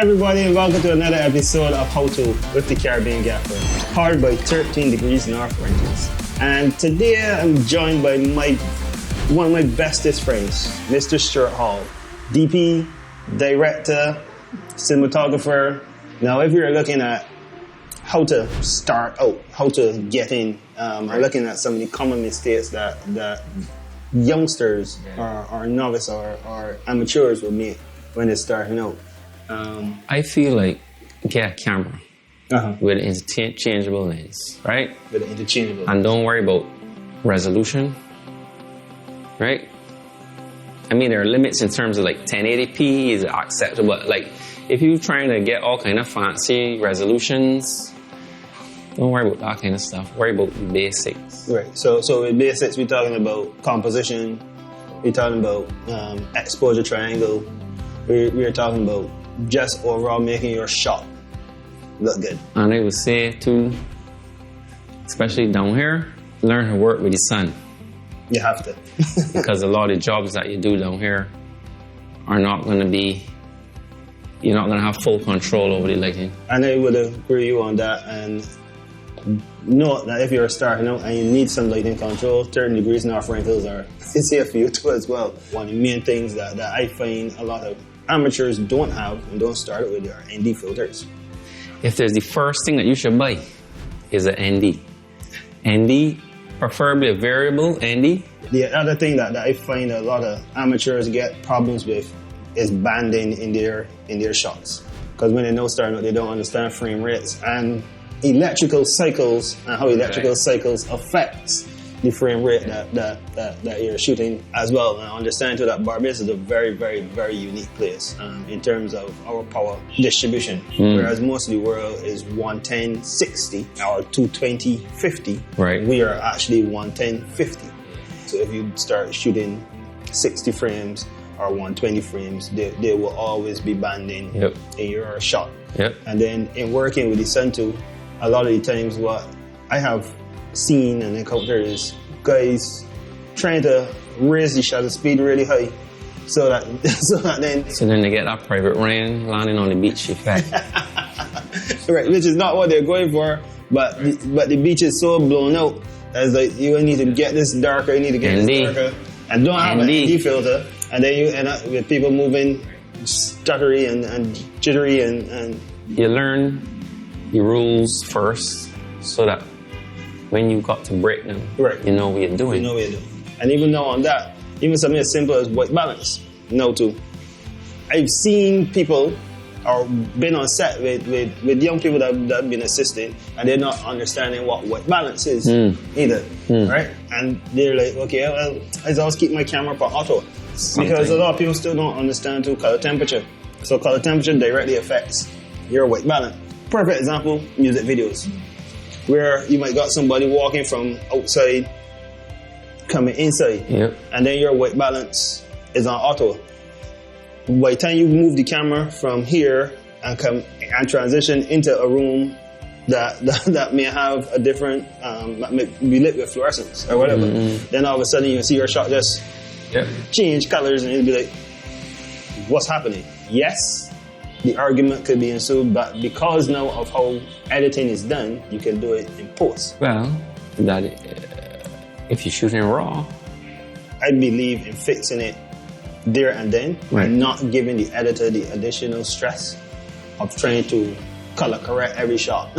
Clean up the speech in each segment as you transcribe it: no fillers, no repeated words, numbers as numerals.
everybody, and welcome to another episode of How To with the Caribbean Gaffer, powered by 13 Degrees North Rentals. And today I'm joined by one of my bestest friends, Mr. Stuart Hall, DP, director, cinematographer. Now, if you're looking at how to start out, how to get in, I'm looking at some of the common mistakes that youngsters or novice or amateurs will make when they're starting out. I feel like get a camera with an interchangeable lens, right? With an interchangeable and don't worry about resolution, right? I mean, there are limits in terms of like 1080p is acceptable, but like if you're trying to get all kind of fancy resolutions, don't worry about that kind of stuff. Worry about the basics. Right. So with basics, we're talking about composition. We're talking about exposure triangle. We're talking about just overall making your shot look good. And I would say too, especially down here, learn to work with the sun. You have to. Because a lot of jobs that you do down here are not going to be, you're not going to have full control over the lighting. And I would agree with you on that. And note that if you're starting out and you need some lighting control, 30 Degrees North Rentals are here for you too as well. One of the main things that I find a lot of amateurs don't have and don't start it with are ND filters. If there's the first thing that you should buy is an ND. ND, preferably a variable ND. The other thing that I find a lot of amateurs get problems with is banding in their shots. Because when they're starting out, they don't understand frame rates and electrical cycles and how electrical cycles affects the frame rate that you're shooting as well. And I understand too that Barbados is a very, very, very unique place in terms of our power distribution. Whereas most of the world is 110/60 or 220/50. Right. We are actually 110/50. So if you start shooting 60 frames or 120 frames, they will always be banding in your shot. Yep. And then in working with the sun too, a lot of the times what I have seen and encountered is guys trying to raise the shutter speed really high so that then they get that private rain landing on the beach effect. Right, which is not what they're going for, but the beach is so blown out. It's like you need to get this darker, you need to get this darker, and don't have an ND filter, and then you end up with people moving stuttery and jittery and you learn the rules first so that when you got to break them, you know what you're doing. You know what you're doing. And even now on that, even something as simple as white balance. Now too, I've seen people or been on set with young people that have been assisting and they're not understanding what white balance is either, right? And they're like, okay, well, I always keep my camera for auto. Because a lot of people still don't understand too color temperature. So color temperature directly affects your white balance. Perfect example, music videos. Where you might got somebody walking from outside, coming inside, and then your white balance is on auto. By the time you move the camera from here and come and transition into a room that may have a different, that may be lit with fluorescence or whatever, then all of a sudden you see your shot just change colors and you'll be like, what's happening? Yes. The argument could be ensued, but because now of how editing is done, you can do it in post. Well, if you're shooting raw, I believe in fixing it there and then, and not giving the editor the additional stress of trying to color correct every shot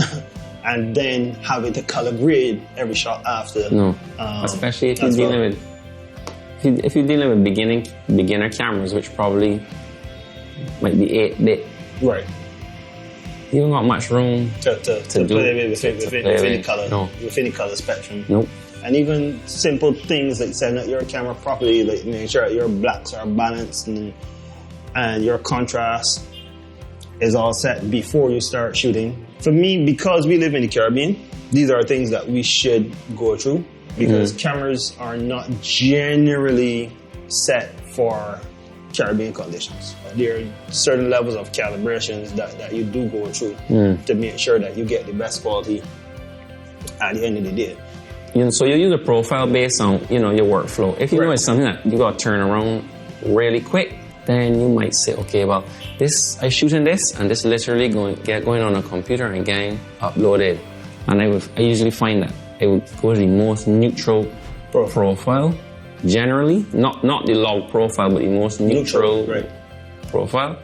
and then having to color grade every shot after. No, especially if you're dealing with beginner cameras, which probably might be 8-bit. Right. You don't got much room to play within the color spectrum. Nope. And even simple things like setting up your camera properly, like making sure that your blacks are balanced and your contrast is all set before you start shooting. For me, because we live in the Caribbean, these are things that we should go through because cameras are not generally set for Caribbean conditions. There are certain levels of calibrations that you do go through to make sure that you get the best quality at the end of the day. So you use a profile based on your workflow. If you know it's something that you got to turn around really quick, then you might say, okay, well, I shooting this, and this literally going on a computer and getting uploaded. And I usually find that it would go to the most neutral profile, generally, not the log profile, but the most neutral right. profile.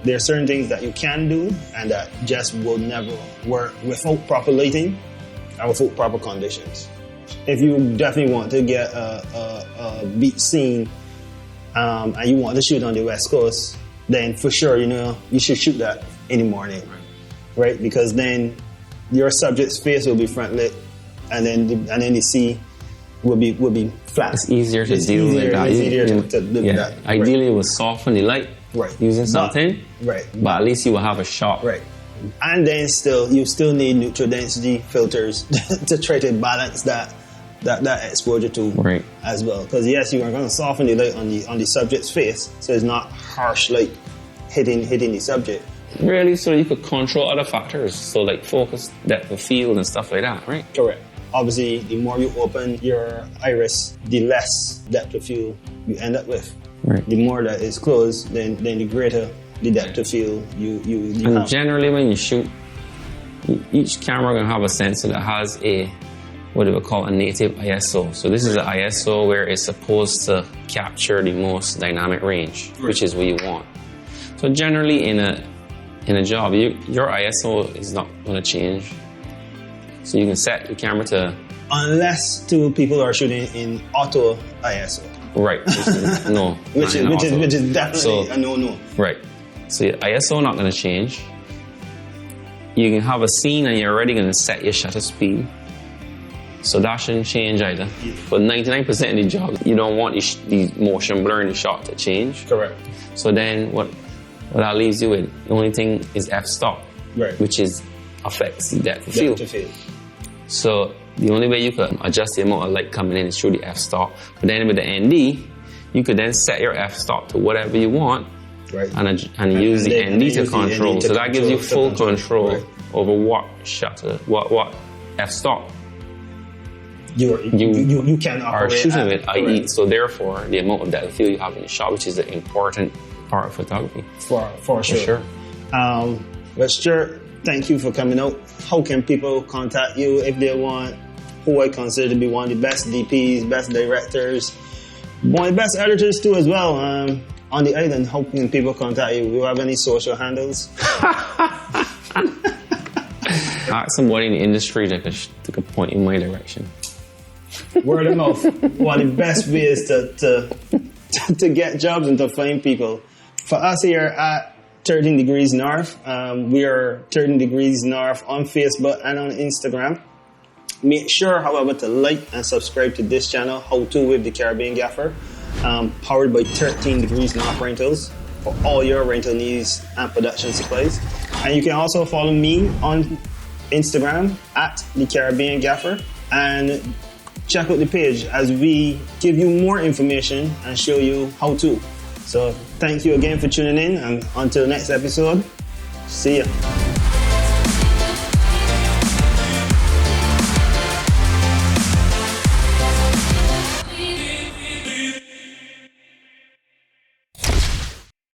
There are certain things that you can do and that just will never work without proper lighting and without proper conditions. If you definitely want to get a beat scene and you want to shoot on the West Coast, then for sure, you should shoot that in the morning, right? Because then your subject's face will be front lit, and then the sea will be flat. It's easier to deal with that. It's easier to do that. Ideally, it will soften the light. Right. Using something. Right. But at least you will have a shot. Right. And then you still need neutral density filters to try to balance that exposure to as well. Because yes, you are going to soften the light on the subject's face, so it's not harsh light hitting the subject. Really, so you could control other factors, so like focus, depth of field, and stuff like that, right? Correct. Obviously, the more you open your iris, the less depth of field you end up with. Right. The more that is closed, then the greater the depth of field you and have. Generally, when you shoot, each camera gonna have a sensor that has what they would call a native ISO. So this is an ISO where it's supposed to capture the most dynamic range, which is what you want. So generally, in a job, your ISO is not gonna change. So you can set your camera to, unless two people are shooting in auto ISO. Right. Which is definitely a no-no. Right. So your ISO not going to change. You can have a scene and you're already going to set your shutter speed. So that shouldn't change either. Yeah. But 99% of the job, you don't want the motion blur in the shot to change. Correct. So then what that leaves you with, the only thing is f-stop. Right. Which affects the depth of field. So the only way you could adjust the amount of light coming in is through the f-stop. But then with the ND, you could then set your f-stop to whatever you want, right, and use the ND to control. So that gives you full control over what shutter, what f-stop you can are shooting with, i.e. So therefore, the amount of depth of field you have in the shot, which is an important part of photography. For sure. But Stuart, thank you for coming out. How can people contact you if they want, who I consider to be one of the best DPs, best directors, one of the best editors too as well, on the island? How can people contact you? Do you have any social handles? Ask somebody in the industry that could point in my direction. Word of mouth. One of the best ways to get jobs and to find people. For us here at 13 Degrees North. We are 13 Degrees North on Facebook and on Instagram. Make sure, however, to like and subscribe to this channel, How To with the Caribbean Gaffer, powered by 13 Degrees North Rentals for all your rental needs and production supplies. And you can also follow me on Instagram at the Caribbean Gaffer and check out the page as we give you more information and show you how to. So thank you again for tuning in, and until next episode, see ya.